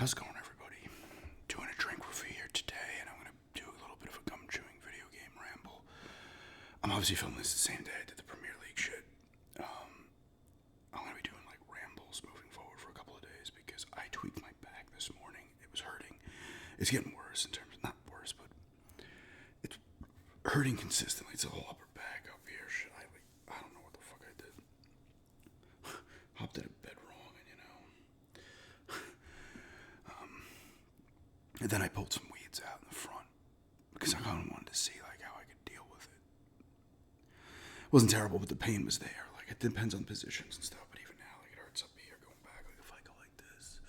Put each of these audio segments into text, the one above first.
How's it going, everybody? Doing a drink review here today, and I'm going to do a little bit of a gum chewing video game ramble. I'm obviously filming this the same day I did the Premier League shit. I'm going to be doing like rambles moving forward for a couple of days because I tweaked my back this morning. It was hurting. It's getting worse in terms of, not worse, but it's hurting consistently. It's a whole upper back up here. Shit, I don't know what the fuck I did. Hopped out of bed wrong, and and then I pulled some weeds out in the front because I kind of wanted to see like how I could deal with it. It wasn't terrible, but the pain was there. Like it depends on positions and stuff. But even now, like it hurts up here going back. Like if I go like this,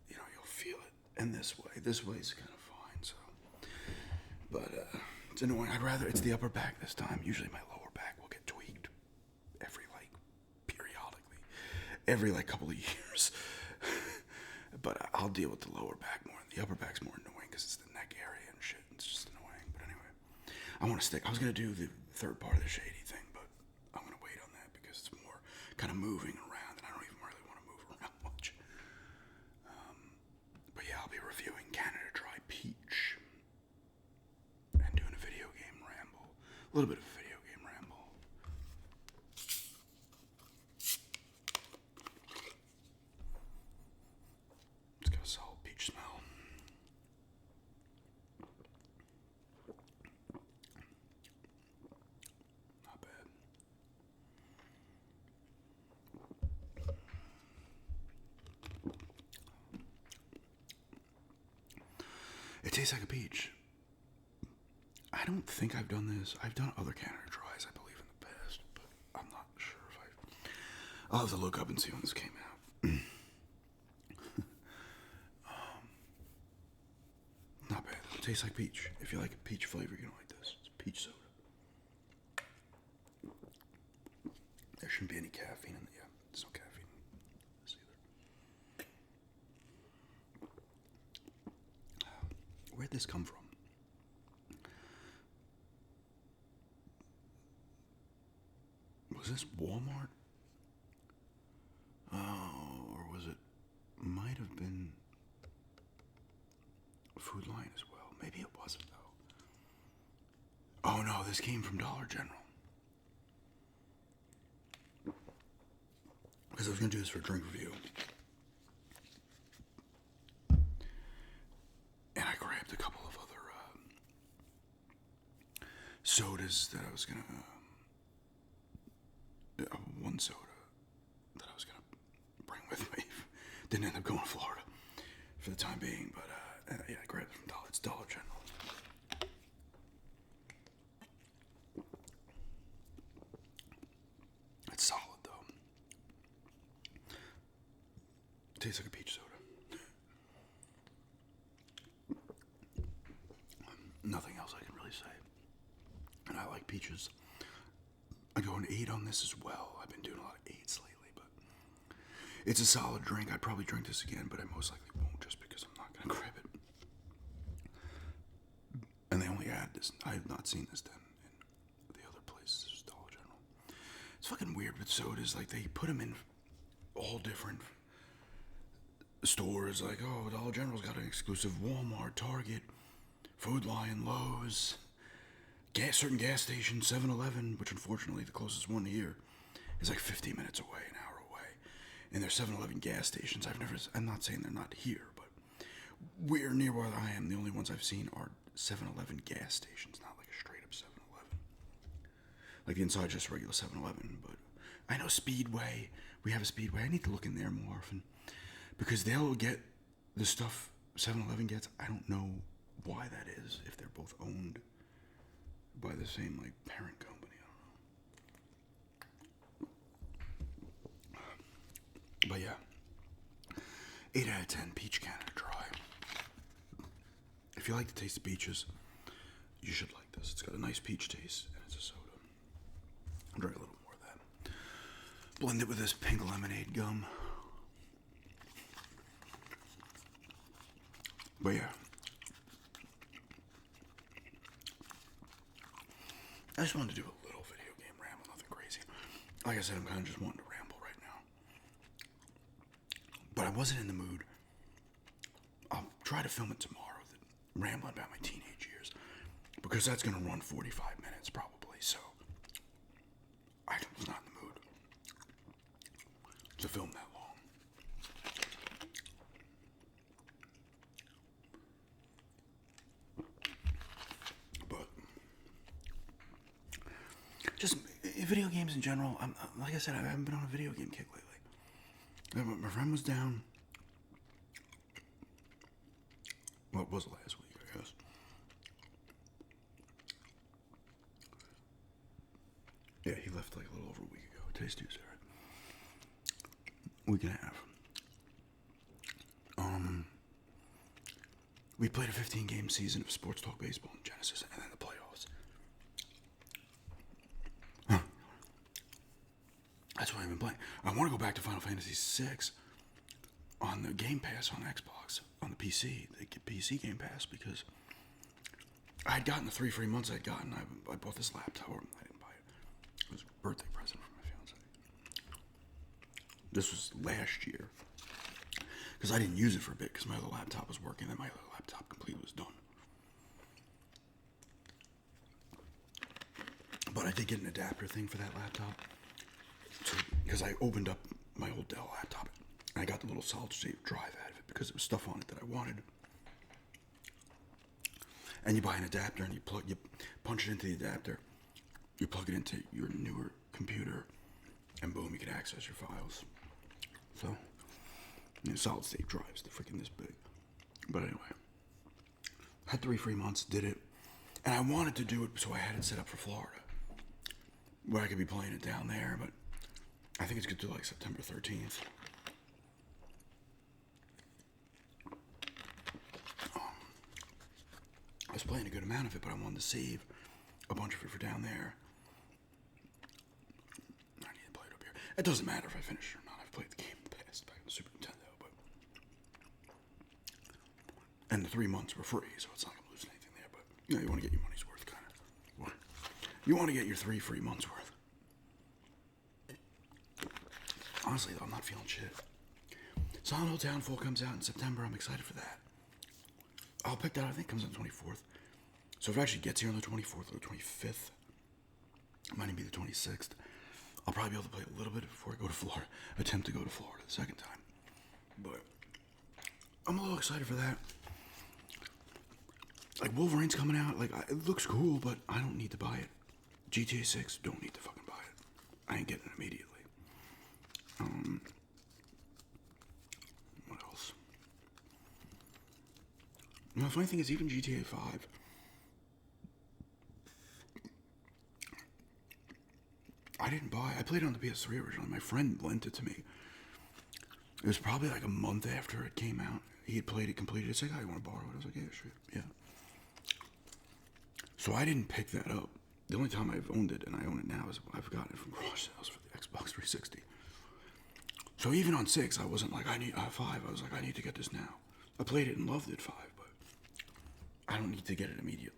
you'll feel it. And this way is kind of fine. So, but it's annoying. It's the upper back this time. Usually my lower back will get tweaked periodically, every couple of years. But I'll deal with the lower back more. The upper back's more annoying because it's the neck area and shit. It's just annoying. But anyway, I want to stick. I was going to do the third part of the shady thing, but I'm going to wait on that because it's more kind of moving around, and I don't even really want to move around much. But yeah, I'll be reviewing Canada Dry Peach and doing a video game ramble. A little bit of a video game ramble. It's got a solid peach smell. Not bad. It tastes like a peach. I don't think I've done this. I've done other Canada Dries, I believe, in the past, but I'm not sure if I'll have to look up and see when this came out. Not bad. It tastes like peach. If you like a peach flavor, you're gonna like this. It's peach soda. There shouldn't be any caffeine in it. Yeah, there's no caffeine in this either. Where'd this come from? Was this Walmart? Oh, or was it? Might have been Food Line as well. Maybe it wasn't though. Oh no, this came from Dollar General. Because I was gonna do this for a drink review, and I grabbed a couple of other sodas that I was gonna. One soda that I was gonna bring with me. Didn't end up going to Florida for the time being, but yeah, I grabbed it from Dollar General. It's solid though. It tastes like a peach soda. Nothing else I can really say. And I like peaches. I go an 8 on this as well. I've been doing a lot of 8s lately, but it's a solid drink. I'd probably drink this again, but I most likely won't just because I'm not going to grab it. And they only add this. I have not seen this then in the other places. This is Dollar General. It's fucking weird with sodas. Like, they put them in all different stores. Like, oh, Dollar General's got an exclusive Walmart, Target, Food Line, Lowe's. Certain gas stations, 7-Eleven, which unfortunately the closest one here is like 15 minutes away, an hour away. And there's 7-Eleven gas stations. I'm not saying they're not here, but we're near where I am. The only ones I've seen are 7-Eleven gas stations, not like a straight up 7-Eleven. Like the inside just regular 7-Eleven, but I know Speedway. We have a Speedway. I need to look in there more often because they'll get the stuff 7-Eleven gets. I don't know why that is, if they're both owned by the same parent company. I don't know. But yeah, 8 out of 10 peach Canada Dry. If you like the taste of peaches, you should like this. It's got a nice peach taste and it's a soda. I'll drink a little more of that. Blend it with this pink lemonade gum. But yeah, I just wanted to do a little video game ramble, nothing crazy. Like I said, I'm kind of just wanting to ramble right now. But I wasn't in the mood try to film it tomorrow, rambling about my teenage years, because that's going to run 45 minutes probably, so I was not in the mood to film that long. But just video games in general, like I said, I haven't been on a video game kick lately. My friend was down, well, it was last week, I guess. Yeah, he left like a little over a week ago. Today's Tuesday, right? Week and a half. We played a 15-game season of Sports Talk Baseball in Genesis, and then the playoffs. Huh. That's what I've been playing. I want to go back to Final Fantasy VI on the Game Pass on Xbox, on the PC, the PC Game Pass, because I had gotten the 3 free months I'd gotten. I bought this laptop. Or I didn't buy it. It was a birthday present for my fiance. This was last year. Because I didn't use it for a bit because my other laptop was working, then my other laptop completely was done. But I did get an adapter thing for that laptop. Because I opened up my old Dell laptop and I got the little solid state drive out of it because there was stuff on it that I wanted. And you buy an adapter and you punch it into the adapter, you plug it into your newer computer, and boom, you can access your files. So, solid state drives, they're freaking this big. But anyway, had 3 free months, did it, and I wanted to do it so I had it set up for Florida, where I could be playing it down there, but I think it's good to like September 13th. I was playing a good amount of it, but I wanted to save a bunch of it for down there. I need to play it up here. It doesn't matter if I finish it or not. I've played the game in the past back on the Super Nintendo, but and the 3 months were free, so it's not gonna lose anything there. But you know, you want to get your money's worth, kind of. You want to get your 3 free months worth. Honestly, though, I'm not feeling shit. Silent Hill Downfall comes out in September. I'm excited for that. I'll pick that. I think it comes on the 24th. So if it actually gets here on the 24th or the 25th, it might even be the 26th. I'll probably be able to play a little bit before I go to Florida. Attempt to go to Florida the second time. But I'm a little excited for that. Like, Wolverine's coming out. Like, it looks cool, but I don't need to buy it. GTA 6, don't need to fucking buy it. I ain't getting it immediately. What else? You know, the funny thing is, even GTA 5, I didn't buy. I played it on the PS3 originally. My friend lent it to me. It was probably like a month after it came out. He had played it, completed it. He's like, "Oh, you want to borrow it?" I was like, "Yeah, sure, yeah." So I didn't pick that up. The only time I've owned it, and I own it now, is I've gotten it from garage sales for the Xbox 360. So even on 6, I wasn't like, I need 5. I was like, I need to get this now. I played it and loved it 5, but I don't need to get it immediately.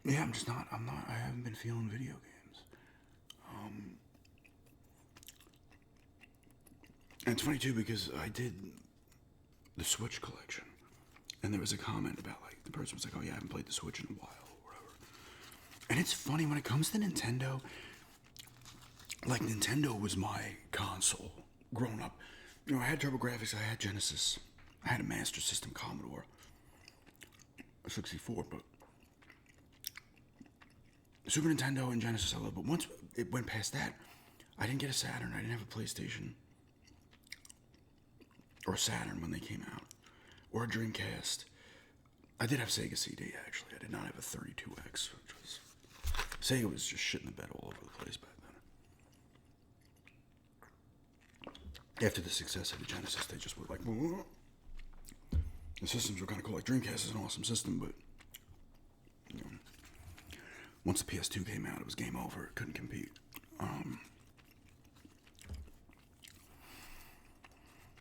Yeah, I haven't been feeling video games. And it's funny too, because I did the Switch collection, and there was a comment about, like, the person was like, "Oh yeah, I haven't played the Switch in a while," or whatever. And it's funny, when it comes to Nintendo, like, Nintendo was my console growing up. You know, I had TurboGrafx, I had Genesis, I had a Master System Commodore 64, but Super Nintendo and Genesis I love. But once it went past that, I didn't get a Saturn. I didn't have a PlayStation or a Saturn when they came out, or a Dreamcast. I did have Sega CD, actually. I did not have a 32X, which was... Sega was just shit in the bed all over the place back then. After the success of the Genesis, they just were like, "Whoa." The systems were kind of cool. Like, Dreamcast is an awesome system, but, you know, once the PS2 came out, it was game over. It couldn't compete.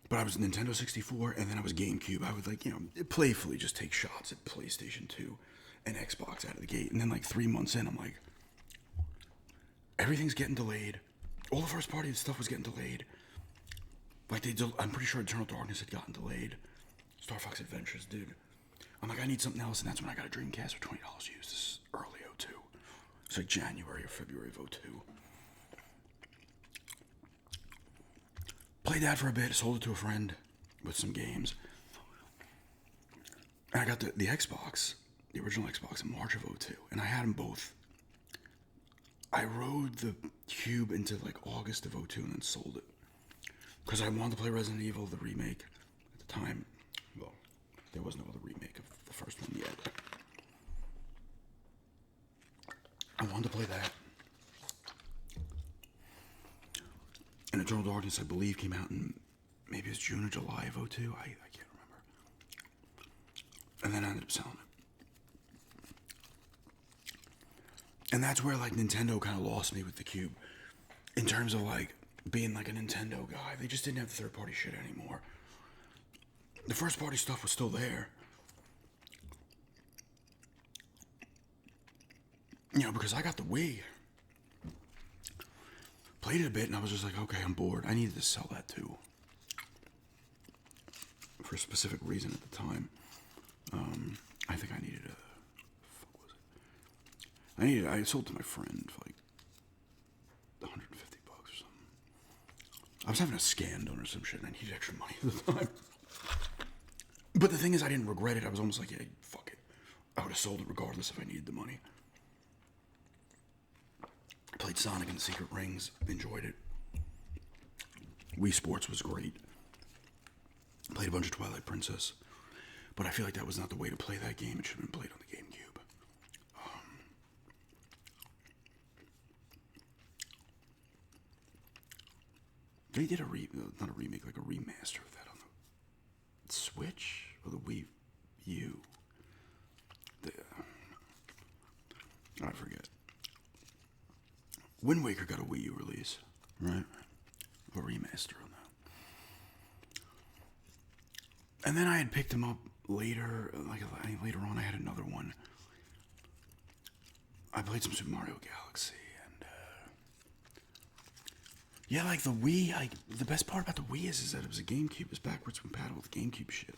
But I was Nintendo 64, and then I was GameCube. I would, like, you know, playfully just take shots at PlayStation 2 and Xbox out of the gate. And then, like, 3 months in, I'm like, everything's getting delayed. all the first party stuff was getting delayed. Like I'm pretty sure Eternal Darkness had gotten delayed. Star Fox Adventures, dude. I'm like, I need something else, and that's when I got a Dreamcast for $20 used. This is early '02. It's like January or February of '02. Played that for a bit, sold it to a friend with some games. And I got the Xbox, the original Xbox, in March of '02, and I had them both. I rode the Cube into like August of '02 and then sold it. Because I wanted to play Resident Evil, the remake. At the time, well, there was no other remake of the first one yet. I wanted to play that. And Eternal Darkness, I believe, came out in maybe it was June or July of '02. I can't remember. And then I ended up selling it. And that's where like Nintendo kind of lost me with the Cube. In terms of like being like a Nintendo guy. They just didn't have the third party shit anymore. The first party stuff was still there. You know, because I got the Wii. Played it a bit and I was just like, okay, I'm bored. I needed to sell that too. For a specific reason at the time. I think I needed I sold it to my friend for like $150 or something. I was having a scan done or some shit and I needed extra money at the time. But the thing is, I didn't regret it. I was almost like, yeah, fuck it. I would have sold it regardless if I needed the money. Played Sonic and the Secret Rings. Enjoyed it. Wii Sports was great. Played a bunch of Twilight Princess. But I feel like that was not the way to play that game. It should have been played on the GameCube. They did not a remake, like a remaster of that on the Switch or the Wii U. I forget. Wind Waker got a Wii U release, right? A remaster on that. And then I had picked him up later, like later on I had another one. I played some Super Mario Galaxy, and yeah, like the Wii, the best part about the Wii is that it was a GameCube. It was backwards compatible with GameCube shit.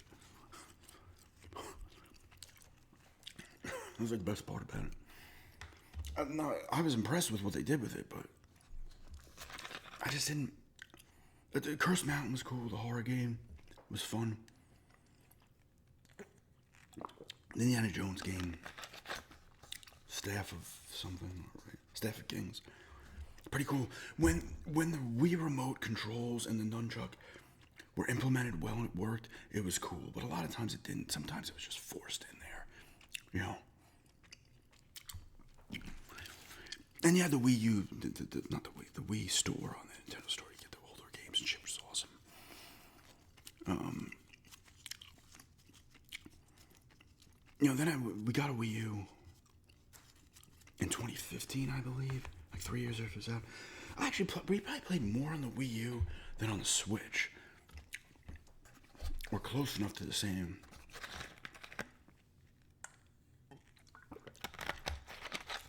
That was like the best part about it. No, I was impressed with what they did with it, but I just didn't. The Cursed Mountain was cool. The horror game was fun. The Indiana Jones game, Staff of something, right? Staff of Kings, pretty cool. When the Wii remote controls and the nunchuck were implemented well and it worked, it was cool. But a lot of times it didn't. Sometimes it was just forced in there, you know. And yeah, the Wii U, not the Wii, the Wii store on the Nintendo store, you get the older games and shit, was awesome. You know, then we got a Wii U in 2015, I believe, like 3 years after it was out. We probably played more on the Wii U than on the Switch. We're close enough to the same.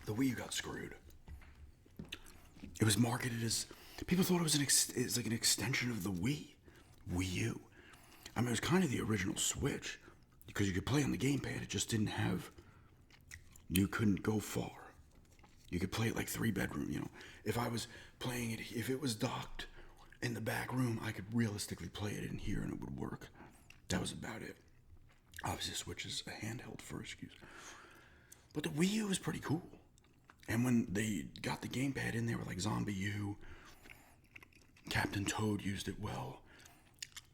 The Wii U got screwed. It was marketed as people thought it was it's like an extension of the Wii U. I mean, it was kind of the original Switch because you could play on the gamepad. It just didn't have. You couldn't go far. You could play it like 3-bedroom. You know, if I was playing it, if it was docked in the back room, I could realistically play it in here and it would work. That was about it. Obviously, Switch is a handheld first use, but the Wii U was pretty cool. And when they got the gamepad in there with like Zombie U, Captain Toad used it well.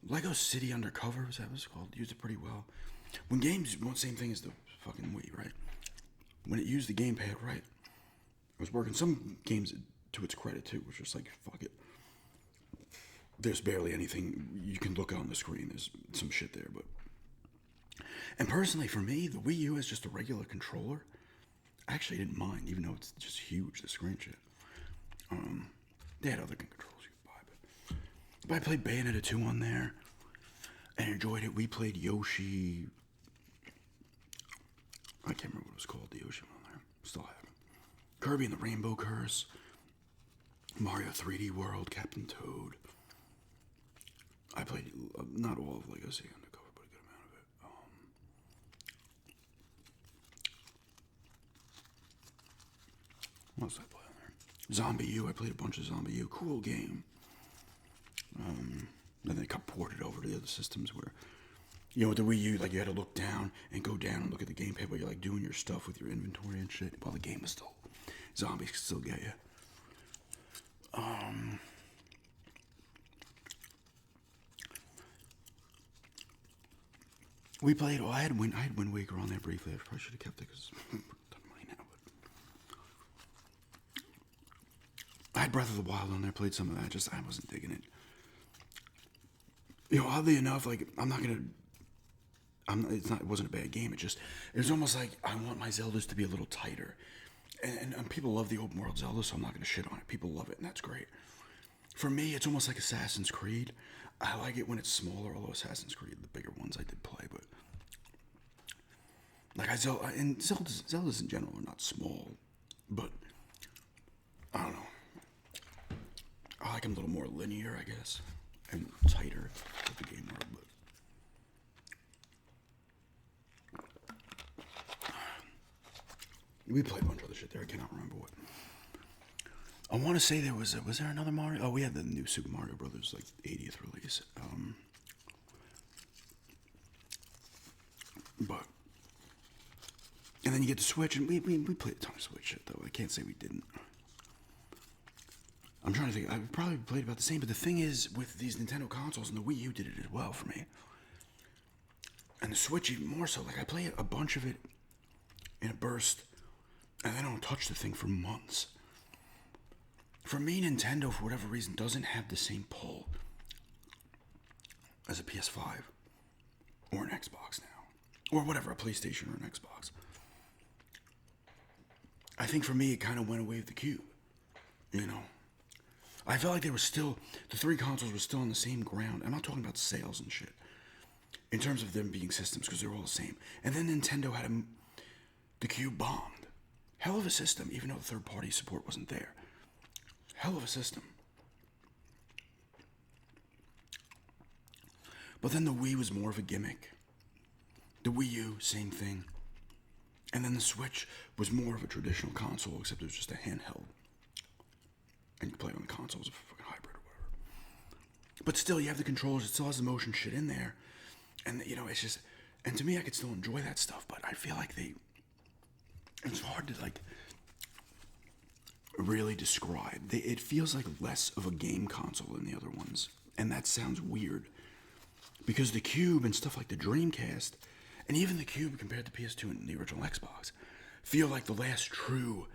Lego City Undercover, was that what it's called? Used it pretty well. When games, same thing as the fucking Wii, right? When it used the gamepad right, it was working. Some games, to its credit too, was just like, fuck it. There's barely anything you can look on the screen. There's some shit there, but. And personally, for me, the Wii U is just a regular controller. I actually didn't mind, even though it's just huge, the screen shit. They had other controls you could buy, but I played Bayonetta 2 on there and enjoyed it. We played Yoshi. I can't remember what it was called, the Yoshi one there. Still have it. Kirby and the Rainbow Curse. Mario 3D World, Captain Toad. I played not all of Legacy Undercover, but a good amount of it. What else did I play on there? Zombie U. I played a bunch of Zombie U. Cool game. Then they got ported over to the other systems where, with the Wii U, like you had to look down and go down and look at the gamepad while you're like doing your stuff with your inventory and shit. While the game is still, zombies can still get you. We played. I had Wind Waker on there briefly. I probably should have kept it because I'm done money now. But I had Breath of the Wild on there. Played some of that. I wasn't digging it. Oddly enough, like I'm not gonna. It wasn't a bad game. It was almost like I want my Zeldas to be a little tighter, and people love the open world Zelda, so I'm not gonna shit on it. People love it, and that's great. For me, it's almost like Assassin's Creed. I like it when it's smaller, although Assassin's Creed, the bigger ones I did play, but like Zeldas in general are not small, but I don't know. I like them a little more linear, I guess, and tighter with the game world, but. We played a bunch of other shit there. I cannot remember what. I want to say was there another Mario? Oh, we had the new Super Mario Brothers, like 80th release. And then you get the Switch, and we played a ton of Switch shit, though. I can't say we didn't. I'm trying to think. I probably played about the same, but the thing is, with these Nintendo consoles, and the Wii U did it as well for me. And the Switch even more so. Like, I play a bunch of it in a burst, and I don't touch the thing for months. For me, Nintendo, for whatever reason, doesn't have the same pull as a PS5 or an Xbox now. Or whatever, a PlayStation or an Xbox. I think for me, it kind of went away with the Cube. I felt like the three consoles were still on the same ground. I'm not talking about sales and shit. In terms of them being systems, because they're all the same. And then Nintendo had the Cube bombed. Hell of a system, even though the third-party support wasn't there. Hell of a system. But then the Wii was more of a gimmick. The Wii U, same thing. And then the Switch was more of a traditional console, except it was just a handheld. And you play it on the console as a fucking hybrid or whatever. But still, you have the controllers. It still has the motion shit in there. And, it's just... And to me, I could still enjoy that stuff, but I feel like it's hard to, really describe. It feels like less of a game console than the other ones. And that sounds weird. Because the Cube and stuff like the Dreamcast, and even the Cube compared to PS2 and the original Xbox, feel like the last true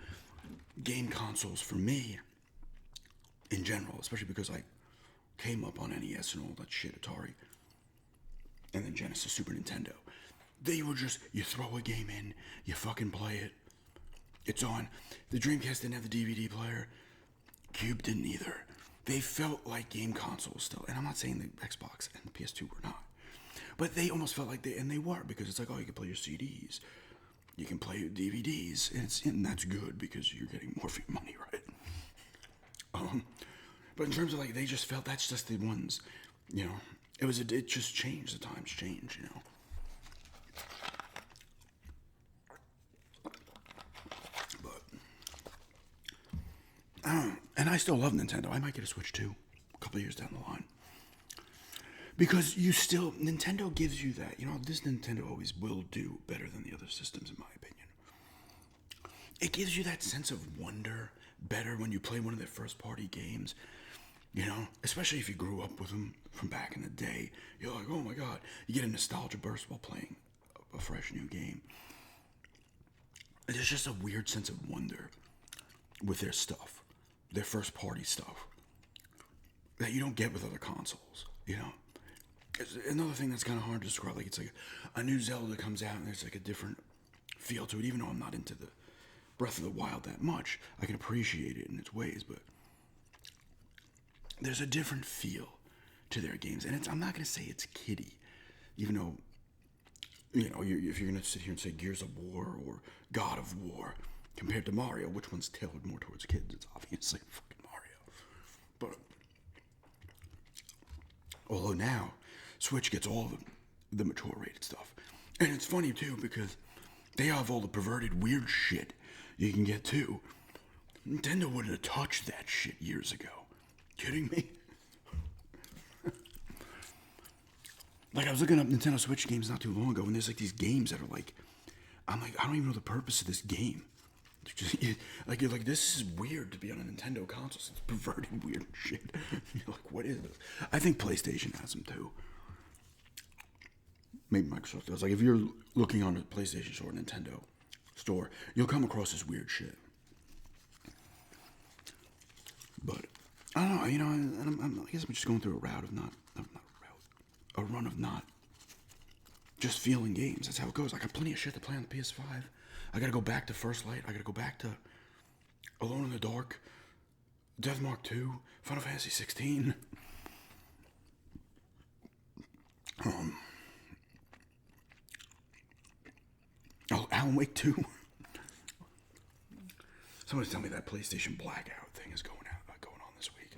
game consoles for me in general, especially because I came up on NES and all that shit, Atari, and then Genesis, Super Nintendo. They were just, you throw a game in, you fucking play it, it's on. The Dreamcast didn't have the DVD player. Cube didn't either. They felt like game consoles still. And I'm not saying the Xbox and the PS2 were not. But they almost felt like they were, because it's like, you can play your CDs. You can play DVDs. And that's good because you're getting more for your money, right? But in terms of they just felt that's just the ones, it just changed. The times changed, And I still love Nintendo. I might get a Switch too, a couple of years down the line. Because Nintendo gives you that. This Nintendo always will do better than the other systems, in my opinion. It gives you that sense of wonder better when you play one of their first-party games. Especially if you grew up with them from back in the day. You're like, oh my God. You get a nostalgia burst while playing a fresh new game. There's just a weird sense of wonder with their stuff, their first-party stuff, that you don't get with other consoles, It's another thing that's kind of hard to describe. It's like a new Zelda comes out and there's a different feel to it. Even though I'm not into the Breath of the Wild that much, I can appreciate it in its ways, but there's a different feel to their games. And I'm not going to say it's kiddie, even though, if you're going to sit here and say Gears of War or God of War compared to Mario, which one's tailored more towards kids? It's obviously fucking Mario. But although now, Switch gets all the mature rated stuff. And it's funny too because they have all the perverted weird shit you can get too. Nintendo wouldn't have touched that shit years ago. Kidding me? Like, I was looking up Nintendo Switch games not too long ago, and there's like these games that are like, I'm like, I don't even know the purpose of this game. You're like, this is weird to be on a Nintendo console. It's perverted weird shit. You're like, what is this? I think PlayStation has them too. Maybe Microsoft does. Like, if you're looking on a PlayStation store, Nintendo store, you'll come across this weird shit. But I don't know. You know, I guess I'm just going through a route of a run of not just feeling games. That's how it goes. I got plenty of shit to play on the PS5. I gotta go back to First Light. I gotta go back to Alone in the Dark, Death Mark 2, Final Fantasy 16. Alan Wake 2. Somebody tell me that PlayStation blackout thing is going on this week.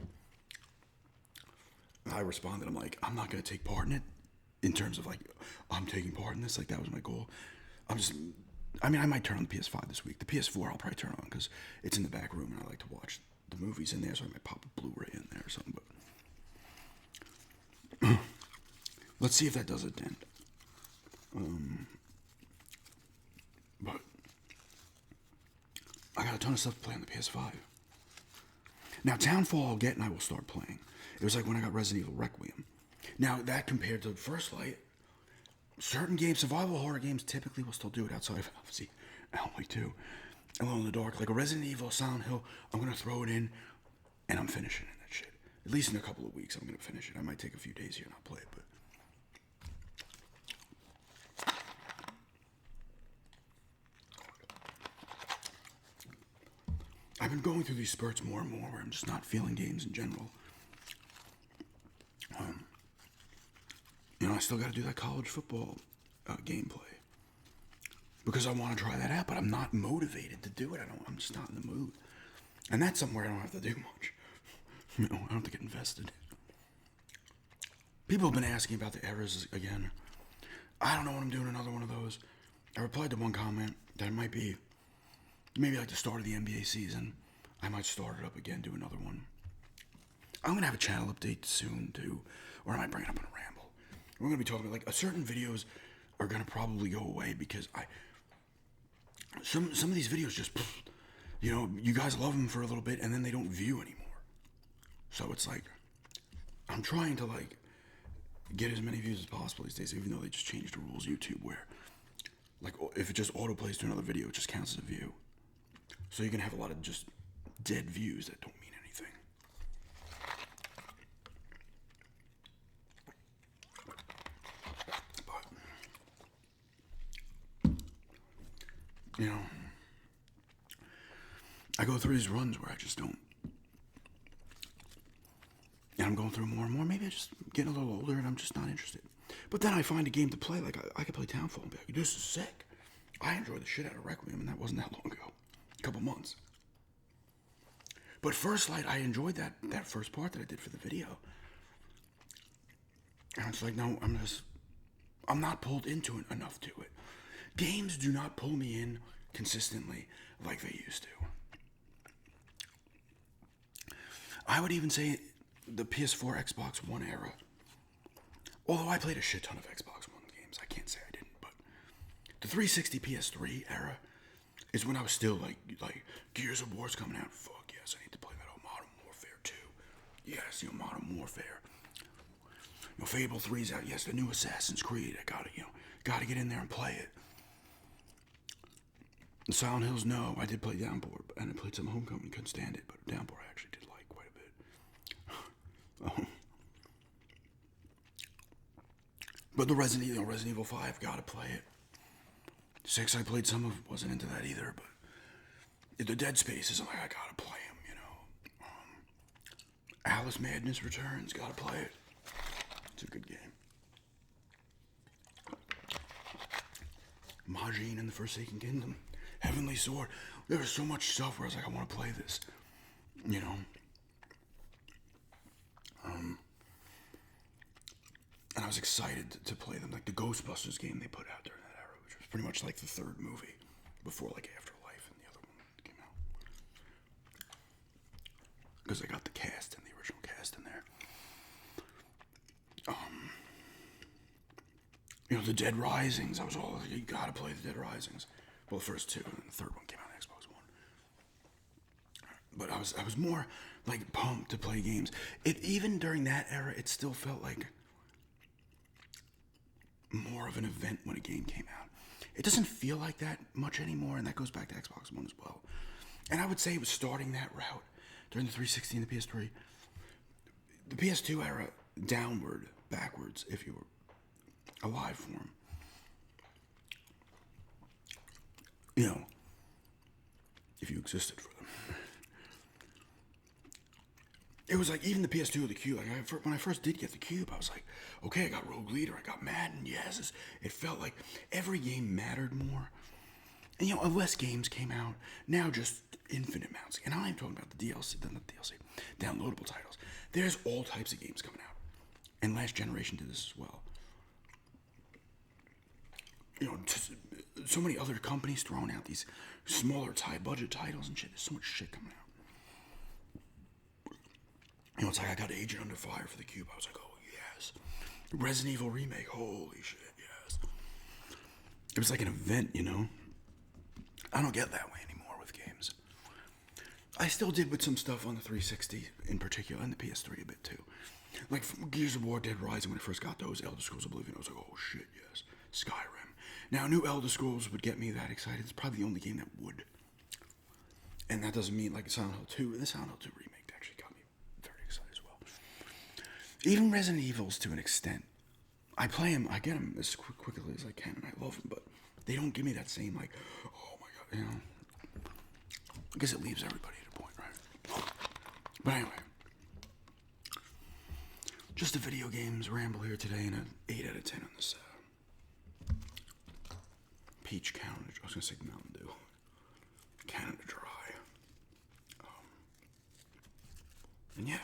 I responded, I'm like, I'm not going to take part in it in terms of like, I'm taking part in this. Like, that was my goal. I might turn on the PS5 this week. The PS4 I'll probably turn on because it's in the back room and I like to watch the movies in there, so I might pop a Blu-ray in there or something. But let's see if that does a dent. But I got a ton of stuff to play on the PS5. Now, Townfall I'll get and I will start playing. It was like when I got Resident Evil Requiem. Now, that compared to First Light, certain games, survival horror games, typically will still do it outside of, obviously, Alan Wake 2, Alone in the Dark. Like a Resident Evil, Silent Hill, I'm going to throw it in, and I'm finishing it, that shit. At least in a couple of weeks, I'm going to finish it. I might take a few days here and not play it, but... I've been going through these spurts more and more where I'm just not feeling games in general. You know, I still got to do that college football gameplay because I want to try that out, but I'm not motivated to do it. I'm just not in the mood, and that's somewhere I don't have to do much. You know, I don't have to get invested. People have been asking about the errors again. I don't know when I'm doing another one of those. I replied to one comment that it might be maybe like the start of the NBA season. I might start it up again, do another one. I'm going to have a channel update soon, too, or I might bring it up on a Ramble. We're going to be talking about, like, certain videos are going to probably go away because some of these videos just, you know, you guys love them for a little bit and then they don't view anymore. So it's like, I'm trying to, like, get as many views as possible these days, even though they just changed the rules YouTube where, like, if it just autoplays to another video, it just counts as a view. So you can have a lot of just dead views that don't mean anything. You know, I go through these runs where I just don't. And I'm going through more and more. Maybe I'm just getting a little older and I'm just not interested. But then I find a game to play. Like, I could play Townfall and be like, this is sick. I enjoyed the shit out of Requiem, and that wasn't that long ago. A couple months. But First Light, I enjoyed that first part that I did for the video. And it's like, no, I'm not pulled into it enough to it. Games do not pull me in consistently like they used to. I would even say the PS4, Xbox One era. Although I played a shit ton of Xbox One games, I can't say I didn't, but the 360 PS3 era is when I was still like Gears of War's coming out. Fuck yes, I need to play that. Oh, Modern Warfare 2. Yes, Modern Warfare. Fable 3's out. Yes, the new Assassin's Creed. I gotta get in there and play it. And Silent Hills, no, I did play Downpour, and I played some Homecoming, couldn't stand it, but Downpour I actually did like quite a bit. But the Resident Evil 5, gotta play it. 6, I played some of, wasn't into that either, but the Dead Spaces, I'm like, I gotta play them, Alice Madness Returns, gotta play it. It's a good game. Majin and the Forsaken Kingdom. Heavenly Sword. There was so much stuff where I was like, I want to play this. And I was excited to play them, like the Ghostbusters game they put out during that era, which was pretty much like the third movie before like Afterlife and the other one came out. Because I got the cast and the original cast in there. The Dead Risings. I was all like, you gotta play the Dead Risings. Well, the first two, and then the third one came out on Xbox One. But I was more like pumped to play games. It even during that era, it still felt like more of an event when a game came out. It doesn't feel like that much anymore, and that goes back to Xbox One as well. And I would say it was starting that route during the 360 and the PS3. The PS2 era, downward, backwards, if you were alive for them. If you existed for them. It was like even the PS2 with the Cube. Like when I first did get the Cube, I was like, okay, I got Rogue Leader, I got Madden. Yes, it felt like every game mattered more. And less games came out. Now just infinite amounts. And I'm talking about the DLC, downloadable titles. There's all types of games coming out, and last generation did this as well. So many other companies throwing out these smaller budget titles and shit. There's so much shit coming out. It's like I got Agent Under Fire for the Cube. I was like, oh yes. Resident Evil Remake, holy shit, yes. It was like an event, I don't get that way anymore with games. I still did with some stuff on the 360 in particular, and the PS3 a bit too. Like Gears of War, Dead Rising, when I first got those, Elder Scrolls Oblivion, I was like, oh shit, yes. Skyrim. Now, new Elder Scrolls would get me that excited. It's probably the only game that would. And that doesn't mean like Silent Hill 2. The Silent Hill 2 remake actually got me very excited as well. Even Resident Evils to an extent. I play them, I get them as quickly as I can, and I love them, but they don't give me that same, like, oh my god, I guess it leaves everybody at a point, right? But anyway. Just a video games ramble here today, and an 8 out of 10 on this Peach Canada. I was gonna say Mountain Dew. Canada Dry. And yeah.